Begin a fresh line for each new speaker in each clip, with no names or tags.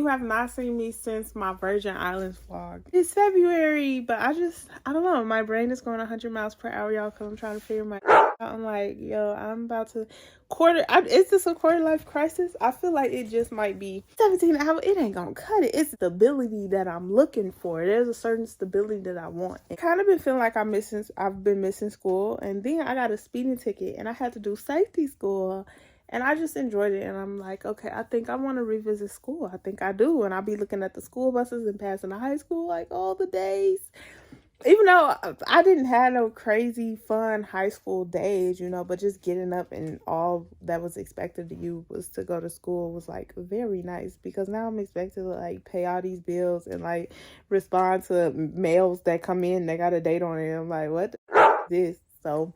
who have not seen me since my Virgin Islands vlog. It's February, but I don't know. My brain is going 100 miles per hour, y'all, because I'm trying to figure my out. I'm like, yo, I'm about to is this a quarter life crisis? I feel like it just might be 17 hours. It ain't gonna cut it. It's stability that I'm looking for. There's a certain stability that I want. I kind of been feeling like I've been missing school, and then I got a speeding ticket and I had to do safety school. And I just enjoyed it. And I'm like, okay, I think I want to revisit school. I think I do. And I'll be looking at the school buses and passing the high school like all the days. Even though I didn't have no crazy fun high school days, you know, but just getting up and all that was expected of you was to go to school was like very nice, because now I'm expected to like pay all these bills and like respond to mails that come in that got a date on it. I'm like, what the is this? So,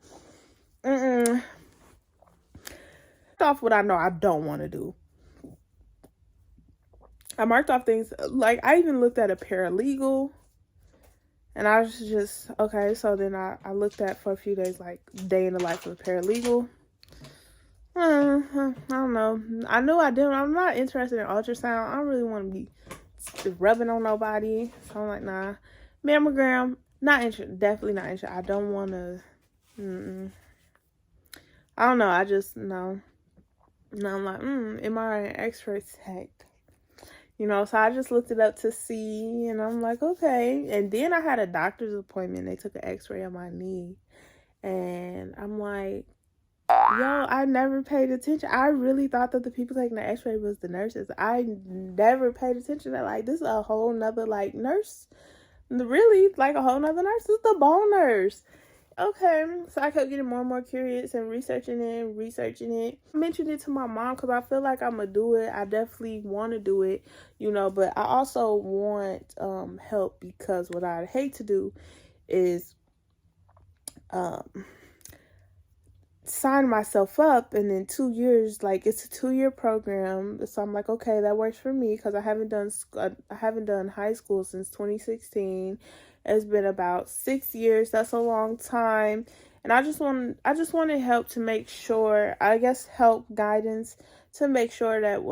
off what I know I don't want to do. I marked off things, like I even looked at a paralegal, and I was just, okay, so then I looked at for a few days, like day in the life of a paralegal. I don't know. I knew I'm not interested in ultrasound. I don't really want to be rubbing on nobody. So I'm like, nah. Mammogram, not interested. Definitely not interested. I don't want to. I don't know. I just, no. And I'm like, MRI and X-ray tech. You know, so I just looked it up to see, and I'm like, okay. And then I had a doctor's appointment. They took an X-ray on my knee. And I'm like, yo, I never paid attention. I really thought that the people taking the X-ray was the nurses. I never paid attention to, like, this is a whole nother, like, nurse. Really, like, a whole nother nurse. This is the bone nurse. Okay, so I kept getting more and more curious and researching it. I mentioned it to my mom because I feel like I'm gonna do it. I definitely want to do it, you know, but I also want help, because what I'd hate to do is sign myself up and in 2 years, like it's a 2-year program, so I'm like, okay, that works for me, because I haven't done high school since 2016. It's been about 6 years. That's a long time. And I just wanted help to make sure, I guess help, guidance to make sure that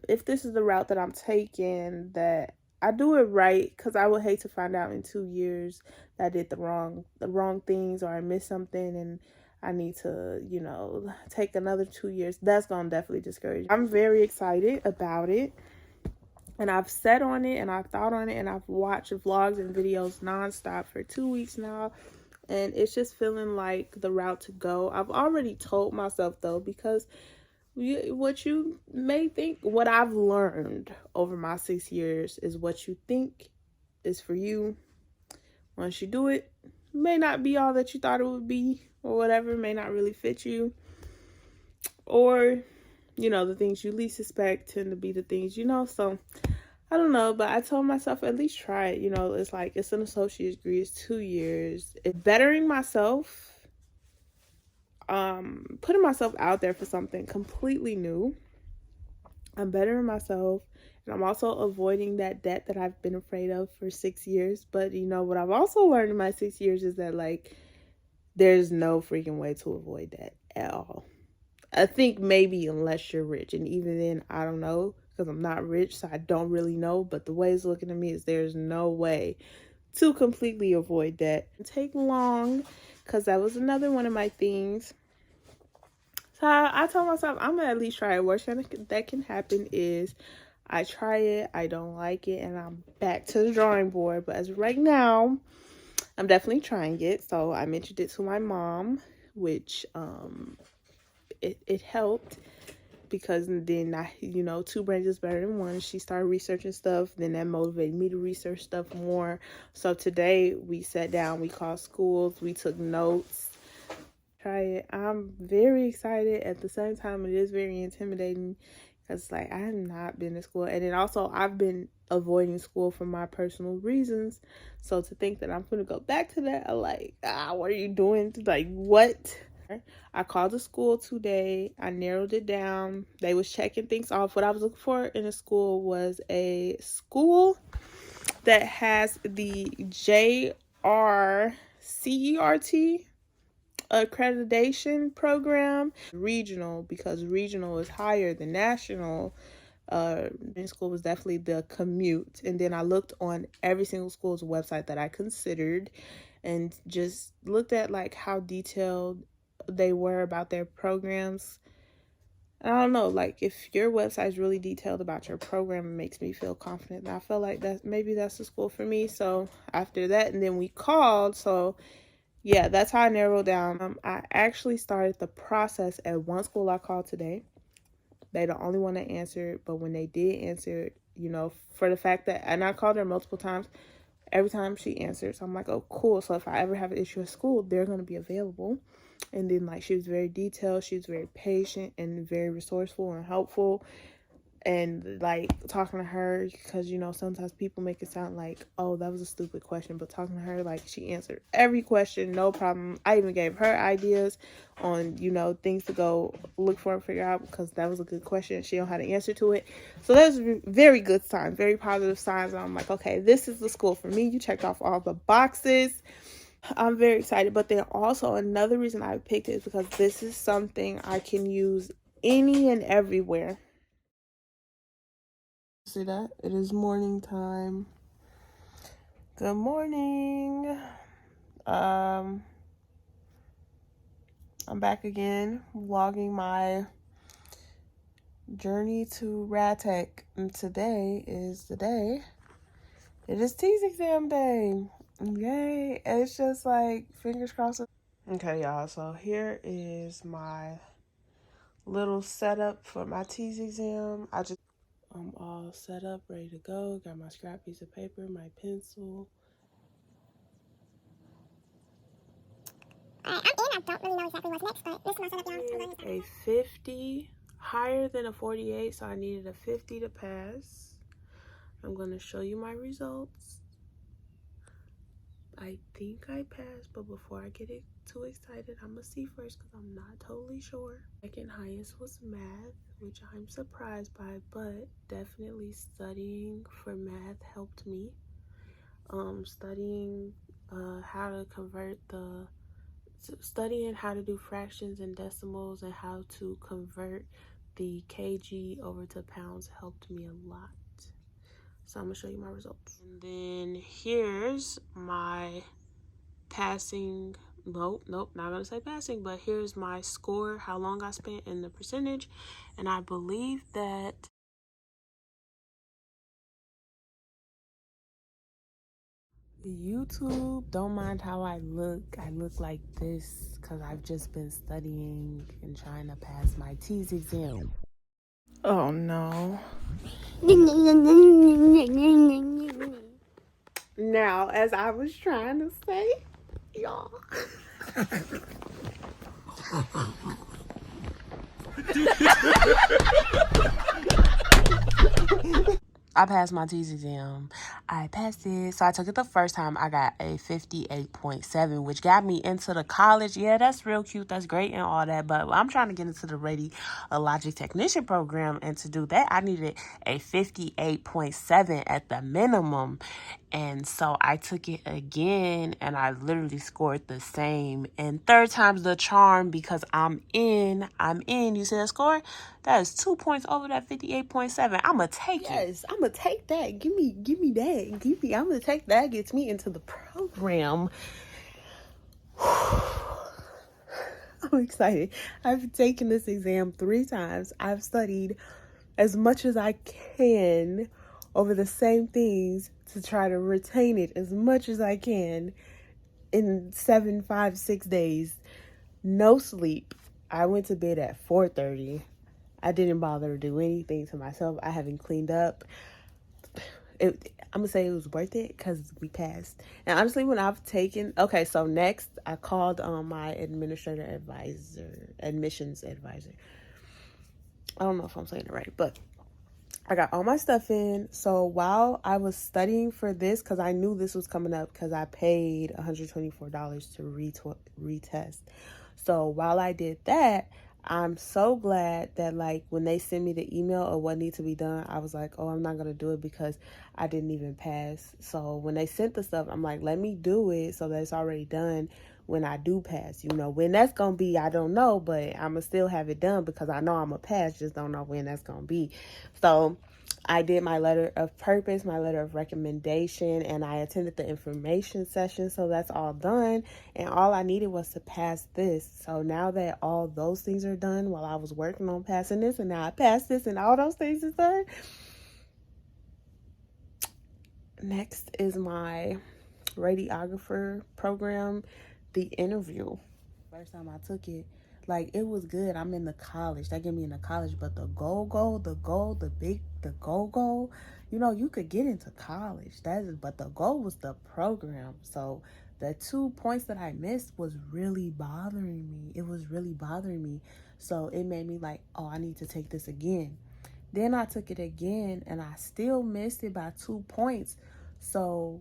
if this is the route that I'm taking, that I do it right, because I would hate to find out in 2 years that I did the wrong things, or I missed something and I need to, you know, take another 2 years. That's gonna definitely discourage me. I'm very excited about it. And I've sat on it and I've thought on it and I've watched vlogs and videos nonstop for 2 weeks now. And it's just feeling like the route to go. I've already told myself, though, because what you may think, what I've learned over my 6 years is what you think is for you. Once you do it, may not be all that you thought it would be, or whatever, may not really fit you. Or, you know, the things you least expect tend to be the things, you know. So I don't know, but I told myself at least try it. You know, it's like, it's an associate's degree, it's 2 years. It's bettering myself, putting myself out there for something completely new. I'm bettering myself, and I'm also avoiding that debt that I've been afraid of for 6 years. But you know what I've also learned in my 6 years is that, like, there's no freaking way to avoid that at all. I think maybe unless you're rich, and even then, I don't know, because I'm not rich, so I don't really know. But the way it's looking at me is there's no way to completely avoid that. It take long, because that was another one of my things. So I told myself I'm gonna at least try it. Worst that can happen is I try it, I don't like it, and I'm back to the drawing board. But as of right now, I'm definitely trying it. So I mentioned it to my mom, which it helped, because then I, you know, 2 brains is better than 1. She started researching stuff, then that motivated me to research stuff more. So today we sat down, we called schools, we took notes. Try it. I'm very excited. At the same time, it is very intimidating, because like I have not been to school, and then also I've been avoiding school for my personal reasons. So to think that I'm gonna go back to that, I'm like, what are you doing? Like, what? I called the school today. I narrowed it down. They was checking things off. What I was looking for in a school was a school that has the JRCERT accreditation program. Regional, because regional is higher than national in school was definitely the commute. And then I looked on every single school's website that I considered and just looked at like how detailed they were about their programs. And I don't know, like if your website is really detailed about your program, it makes me feel confident. And I feel like that maybe that's the school for me. So after that, and then we called. So yeah, that's how I narrowed down. I actually started the process at one school I called today. They the only one that answered, but when they did answer, for the fact that, and I called her multiple times, every time she answered, so I'm like, oh, cool. So if I ever have an issue at school, they're going to be available. And then, like, she was very detailed. She was very patient and very resourceful and helpful. And, like, talking to her, because, sometimes people make it sound like, oh, that was a stupid question. But talking to her, like, she answered every question, no problem. I even gave her ideas on, things to go look for and figure out, because that was a good question. She don't have the answer to it. So that was very good signs, very positive signs. And I'm like, okay, this is the school for me. You checked off all the boxes. I'm very excited. But then also another reason I picked it is because this is something I can use any and everywhere. See that? It is morning time. Good morning. I'm back again, vlogging my journey to RadTech. And today is the day. It is TEAS exam day. Yay. It's just like fingers crossed. Okay, y'all. So here is my little setup for my TEAS exam. I'm all set up, ready to go. Got my scrap piece of paper, my pencil. I'm in. I don't really know exactly what's next, but this is my setup, y'all. A 50, higher than a 48, so I needed a 50 to pass. I'm going to show you my results. I think I passed, but before I get too excited, I'm going to see first because I'm not totally sure. Second highest was math, which I'm surprised by, but definitely studying for math helped me. Studying studying how to do fractions and decimals and how to convert the kg over to pounds helped me a lot. So I'm gonna show you my results. And then here's my passing. Nope, not gonna say passing, but here's my score, how long I spent in the percentage. And I believe that YouTube, don't mind how I look. I look like this because I've just been studying and trying to pass my TEAS exam. Oh no. Now, as I was trying to say, y'all. I passed my TEAS exam. I passed it. So I took it the first time. I got a 58.7, which got me into the college. Yeah, that's real cute. That's great and all that. But I'm trying to get into the Radiology technician program. And to do that, I needed a 58.7 at the minimum. And so I took it again and I literally scored the same. And third time's the charm because I'm in. You see that score? That is 2 points over that 58.7. I'ma take it. Yes, I'ma take that. Give me that. I'ma take that. Gets me into the program. I'm excited. I've taken this exam 3 times. I've studied as much as I can over the same things to try to retain it as much as I can in 7, 5, 6 days. No sleep. I went to bed at 4:30. I didn't bother to do anything to myself. I haven't cleaned up. I'm going to say it was worth it because we passed. And honestly, when I've taken... Okay, so next, I called my admissions advisor. I don't know if I'm saying it right, but I got all my stuff in. So while I was studying for this, because I knew this was coming up because I paid $124 to retest. So while I did that, I'm so glad that like when they send me the email of what needs to be done, I was like, oh, I'm not going to do it because I didn't even pass. So when they sent the stuff, I'm like, let me do it so that it's already done. when I do pass. You know, when that's gonna be, I don't know, but I'ma still have it done because I know I'm a pass, just don't know when that's gonna be. So I did my letter of purpose, my letter of recommendation, and I attended the information session. So that's all done. And all I needed was to pass this. So now that all those things are done while I was working on passing this, and now I passed this and all those things is done, next is my radiographer program, the interview. First time I took it, like, it was good. I'm in the college. They get me in the college, but the goal, you know, you could get into college. But the goal was the program. So the 2 points that I missed was really bothering me. It was really bothering me. So it made me like, oh, I need to take this again. Then I took it again and I still missed it by 2 points. So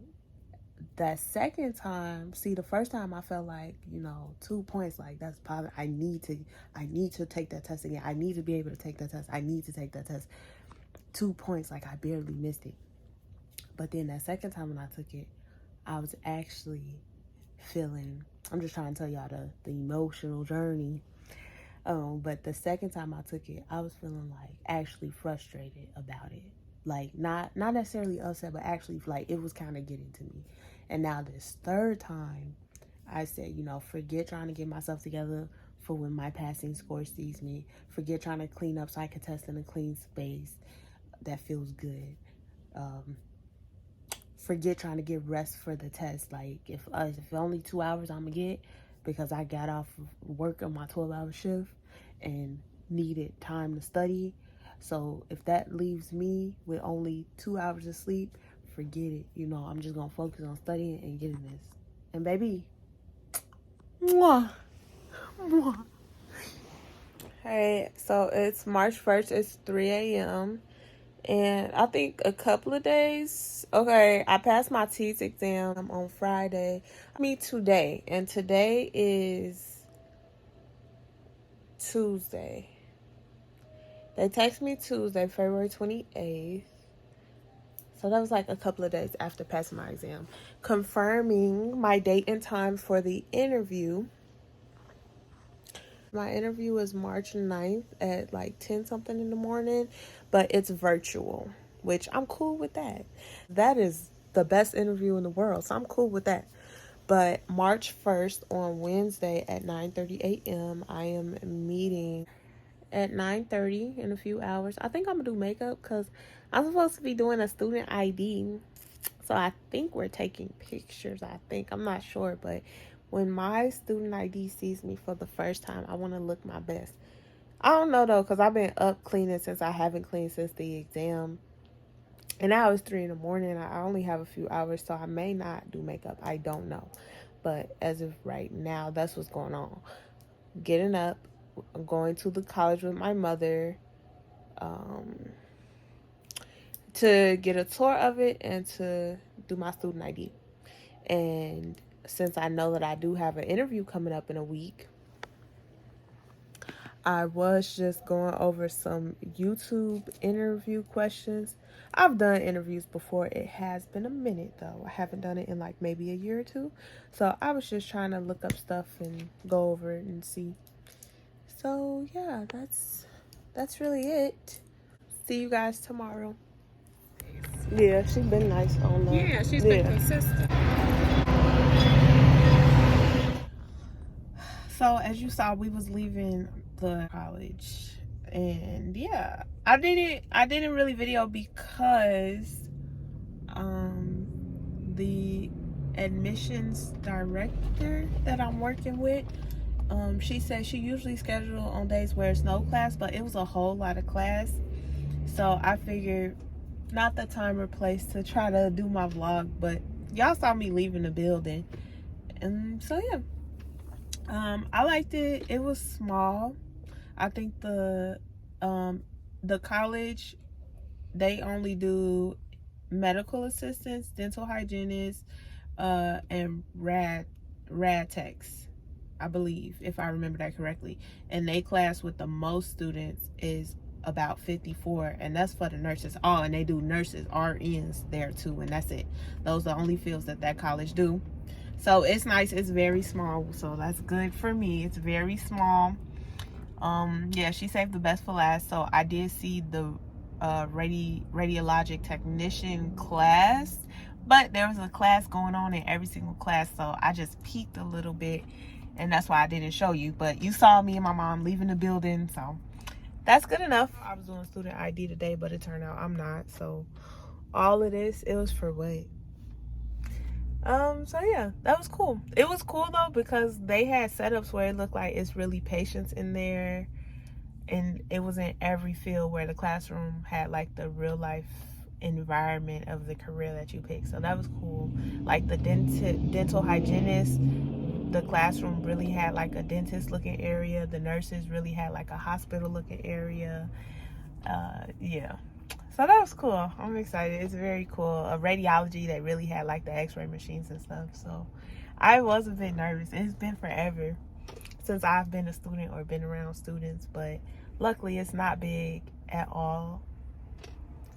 that second time, see, the first time I felt like, you know, 2 points, like, that's positive. I need to take that test again. I need to be able to take that test. I need to take that test. 2 points, like, I barely missed it. But then that second time when I took it, I was actually feeling, I'm just trying to tell y'all the emotional journey. But the second time I took it, I was feeling like actually frustrated about it. Like, not necessarily upset, but actually like it was kind of getting to me. And now this third time, I said, you know, forget trying to get myself together for when my passing score sees me. Forget trying to clean up so I can test in a clean space that feels good. Forget trying to get rest for the test. Like, if only 2 hours I'm gonna get because I got off work on my 12-hour shift and needed time to study. So if that leaves me with only 2 hours of sleep, forget it. You know, I'm just gonna focus on studying and getting this. And baby, mwah, mwah. Hey, so it's March 1st, it's 3 a.m. And I think a couple of days, okay, I passed my TEAS exam on Friday. Today. And today is Tuesday. They text me Tuesday, February 28th. So that was like a couple of days after passing my exam. Confirming my date and time for the interview. My interview is March 9th at like 10 something in the morning, but it's virtual, which I'm cool with that. That is the best interview in the world, so I'm cool with that. But March 1st on Wednesday at 9:30 a.m., I am meeting at 9:30 in a few hours. I think I'm going to do makeup because I'm supposed to be doing a student ID. So I think we're taking pictures. I'm not sure, but when my student ID sees me for the first time, I want to look my best. I don't know though, because I've been up cleaning since I haven't cleaned since the exam. And now it's 3 in the morning. I only have a few hours, so I may not do makeup. I don't know. But as of right now, that's what's going on. Getting up, going to the college with my mother, to get a tour of it and to do my student ID. And since I know that I do have an interview coming up in a week, I was just going over some YouTube interview questions. I've done interviews before. It has been a minute though. I haven't done it in like maybe a year or two. So I was just trying to look up stuff and go over it and see. So yeah, that's really it. See you guys tomorrow. Yeah, she's been nice on that.
Yeah, she's been consistent.
So as you saw, we was leaving the college, and yeah, I didn't really video because the admissions director that I'm working with, she said she usually scheduled on days where it's no class, but it was a whole lot of class. So I figured not the time or place to try to do my vlog, but y'all saw me leaving the building. And so yeah, I liked it. It was small. I think the college, they only do medical assistants, dental hygienists, and rad techs, I believe, if I remember that correctly. And they class with the most students is about 54, and that's for the nurses. Oh, and they do nurses, RNs there too, and that's it. Those are the only fields that college do. So it's nice. It's very small. So that's good for me. It's very small. Yeah, she saved the best for last. So I did see the radiologic technician class, but there was a class going on in every single class, so I just peeked a little bit, and that's why I didn't show you. But you saw me and my mom leaving the building, so that's good enough. I was doing student ID today, but it turned out I'm not. So all of this, it was for what? So yeah, that was cool. It was cool though because they had setups where it looked like it's really patients in there, and it was in every field where the classroom had like the real life environment of the career that you pick. So that was cool. Like the dental hygienist, the classroom really had like a dentist looking area. The nurses really had like a hospital looking area. Yeah. So that was cool. I'm excited. It's very cool. A radiology that really had like the x-ray machines and stuff. So I was a bit nervous. It's been forever since I've been a student or been around students, but luckily it's not big at all.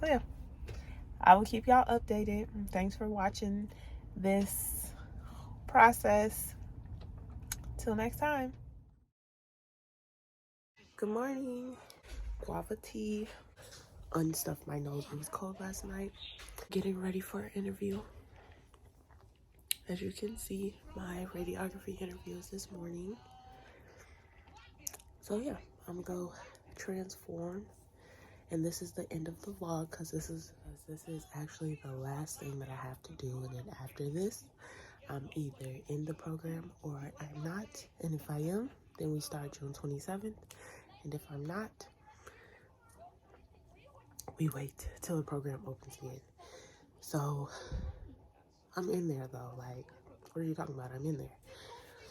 So yeah, I will keep y'all updated. Thanks for watching this process. Till next time. Good morning. Guava tea. Unstuffed my nose. It was cold last night. Getting ready for an interview. As you can see, my radiography interview is this morning. So yeah, I'm gonna go transform. And this is the end of the vlog because this is actually the last thing that I have to do. And then after this, I'm either in the program or I'm not. And if I am, then we start June 27th. And if I'm not, we wait till the program opens again. So I'm in there though. Like, what are you talking about? I'm in there.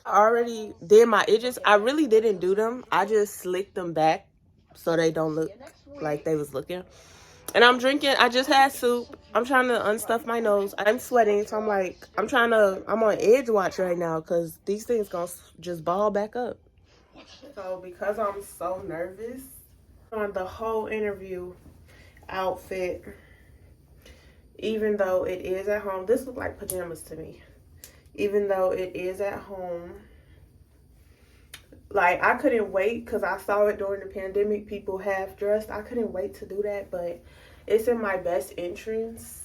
I already did my edges. I really didn't do them. I just slicked them back so they don't look like they was looking. And I'm drinking. I just had soup. I'm trying to unstuff my nose. I'm sweating, so I'm on edge watch right now because these things gonna just ball back up. So because I'm so nervous, on the whole interview outfit, even though it is at home, this look like pajamas to me. Even though it is at home, like I couldn't wait because I saw it during the pandemic. People half dressed. I couldn't wait to do that, but it's in my best interest.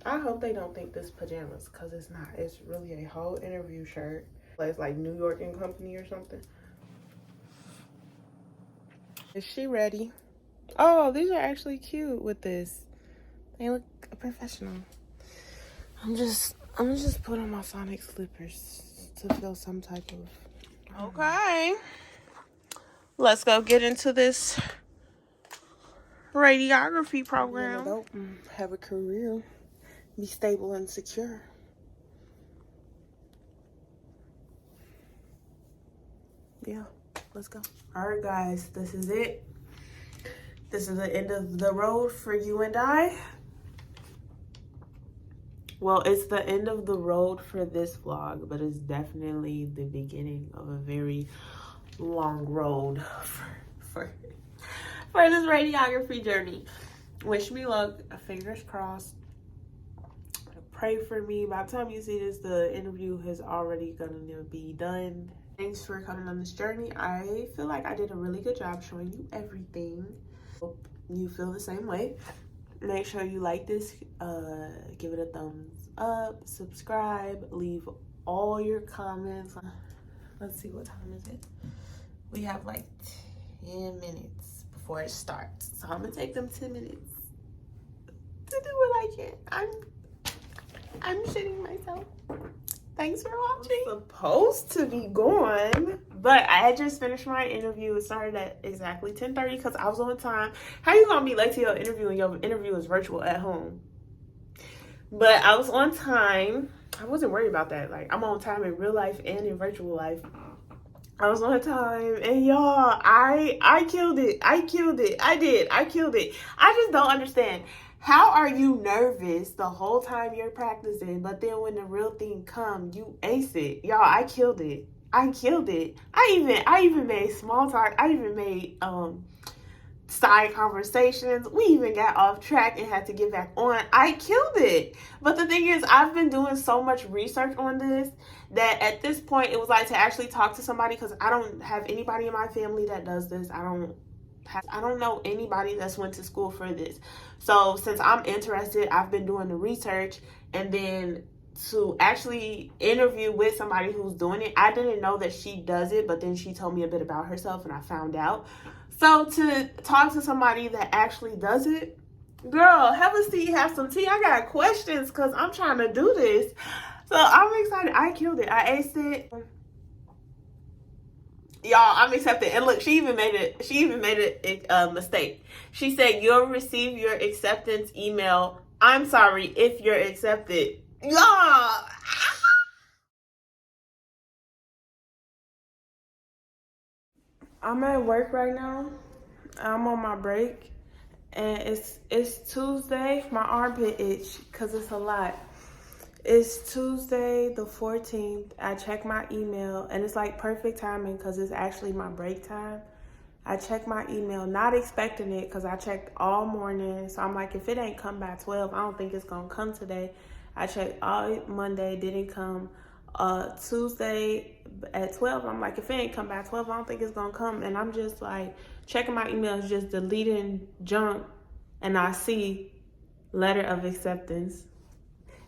I hope they don't think this pajamas because it's not. It's really a whole interview shirt. It's like New York and Company or something. Is she ready? Oh, these are actually cute with this. They look professional. I'm gonna just put on my Sonic slippers to feel some type of. Okay. Let's go get into this radiography program. Have a career, be stable and secure. Yeah, let's go. All right, guys, this is it. This is the end of the road for you and I. Well, it's the end of the road for this vlog, but it's definitely the beginning of a very long road for this radiography journey. Wish me luck. Fingers crossed. Pray for me. By the time you see this, the interview is already gonna be done. Thanks for coming on this journey. I feel like I did a really good job showing you everything. Hope you feel the same way. Make sure you like this, give it a thumbs up, subscribe, leave all your comments. Let's see, what time is it? We have like 10 minutes before it starts. So I'm gonna take them 10 minutes to do what I can. I'm shitting myself. Thanks for watching. I'm supposed to be gone, but I had just finished my interview. It started at exactly 10:30 because I was on time. How you gonna be late to your interview and your interview is virtual at home? But I was on time. I wasn't worried about that. Like, I'm on time in real life and in virtual life. I was on time, and y'all, I killed it. I killed it. I did. I killed it. I just don't understand. How are you nervous the whole time you're practicing, but then when the real thing comes, you ace it? Y'all, I killed it. I killed it. I even made small talk. I even made side conversations. We even got off track and had to get back on. I killed it. But the thing is, I've been doing so much research on this that at this point it was like to actually talk to somebody, because I don't have anybody in my family that does this. I don't know anybody that's went to school for this. So since I'm interested, I've been doing the research, and then to actually interview with somebody who's doing it. I didn't know that she does it, but then she told me a bit about herself and I found out. So to talk to somebody that actually does it, girl, have a seat, have some tea. I got questions because I'm trying to do this. So I'm excited. I killed it. I aced it. Y'all, I'm accepted. And look, she even made a mistake. She said, "You'll receive your acceptance email. I'm sorry if you're accepted." Y'all, I'm at work right now. I'm on my break, and it's Tuesday. My armpit itch because it's a lot. It's Tuesday the 14th. I check my email, and it's like perfect timing because it's actually my break time. I check my email, not expecting it because I checked all morning. So I'm like, if it ain't come by 12, I don't think it's going to come today. I checked all Monday, didn't come. Tuesday at 12, I'm like, if it ain't come by 12, I don't think it's going to come. And I'm just like checking my emails, just deleting junk, and I see letter of acceptance.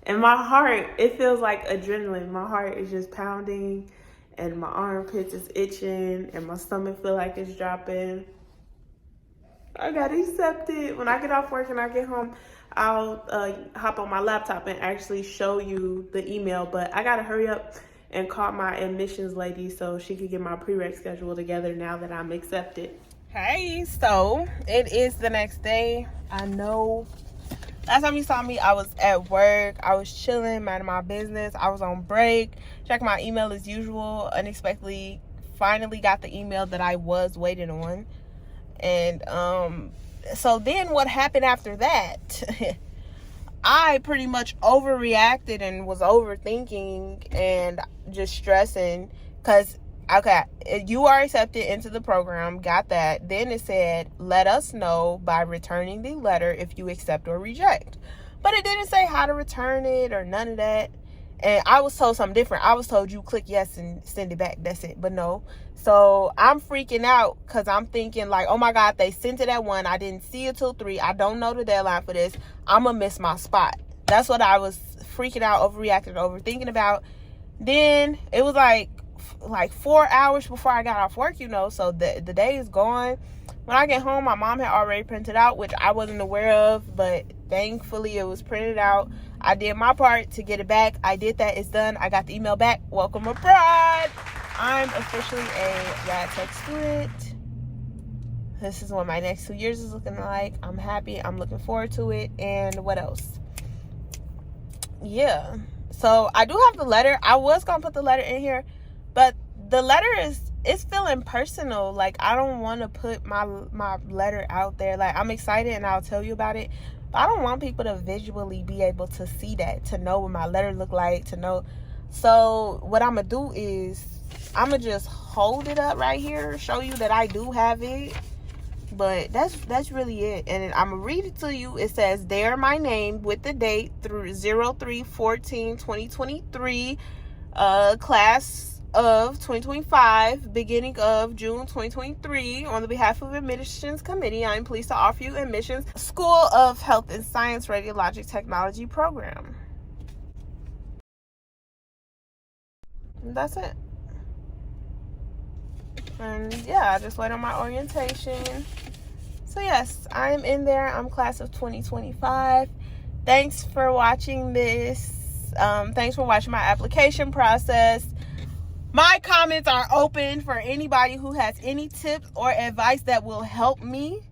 And my heart, it feels like adrenaline. My heart is just pounding, and my armpits is itching, and my stomach feel like it's dropping. I got accepted. When I get off work and I get home, I'll hop on my laptop and actually show you the email. But I gotta hurry up and call my admissions lady so she can get my prereq schedule together now that I'm accepted. Hey, so it is the next day. I know last time you saw me, I was at work. I was chilling, minding my business. I was on break, checking my email as usual. Unexpectedly, finally got the email that I was waiting on. And so then what happened after that? I pretty much overreacted and was overthinking and just stressing because, okay, you are accepted into the program, got that. Then it said, let us know by returning the letter if you accept or reject. But it didn't say how to return it or none of that. And I was told something different. I was told you click yes and send it back. That's it. But no. So I'm freaking out because I'm thinking like, oh my God, they sent it at 1. I didn't see it till 3. I don't know the deadline for this. I'm going to miss my spot. That's what I was freaking out, overreacting, overthinking about. Then it was like 4 hours before I got off work, so the day is gone. When I get home, my mom had already printed out, which I wasn't aware of, but thankfully it was printed out. I did my part to get it back. I did that. It's done. I got the email back. Welcome abroad. I'm officially a rad tech student. This is what my next 2 years is looking like. I'm happy. I'm looking forward to it. And what else? Yeah. So I do have the letter. I was going to put the letter in here, but the letter it's feeling personal. Like, I don't want to put my letter out there. Like, I'm excited and I'll tell you about it, but I don't want people to visually be able to see that, to know what my letter look like, to know. So what I'm going to do is I'm going to just hold it up right here, show you that I do have it. But that's really it. And I'm going to read it to you. It says, there my name with the date through 03/14/2023, class of 2025, beginning of June 2023. On the behalf of admissions committee, I am pleased to offer you admissions School of Health and Science Radiology Technology program. And that's it. And yeah, I just went on my orientation. So yes, I'm in there. I'm class of 2025. Thanks for watching this. Thanks for watching my application process. My comments are open for anybody who has any tips or advice that will help me.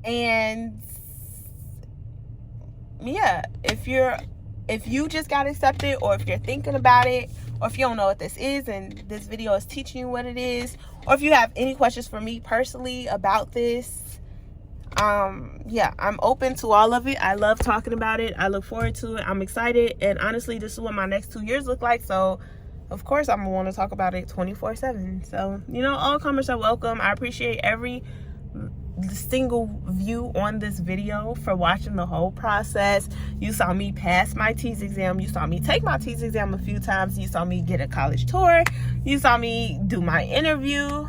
And yeah, if you just got accepted, or if you're thinking about it, or if you don't know what this is and this video is teaching you what it is, or if you have any questions for me personally about this, yeah, I'm open to all of it. I love talking about it. I look forward to it. I'm excited. And honestly, this is what my next 2 years look like. So of course I'm gonna want to talk about it 24/7. So, you know, all comments are welcome. I appreciate every single view on this video for watching the whole process. You saw me pass my TEAS exam. You saw me take my TEAS exam a few times. You saw me get a college tour. You saw me do my interview.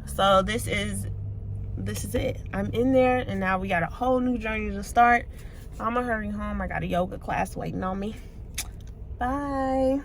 So this is it. I'm in there, and now we got a whole new journey to start. I'm gonna hurry home. I got a yoga class waiting on me. Bye.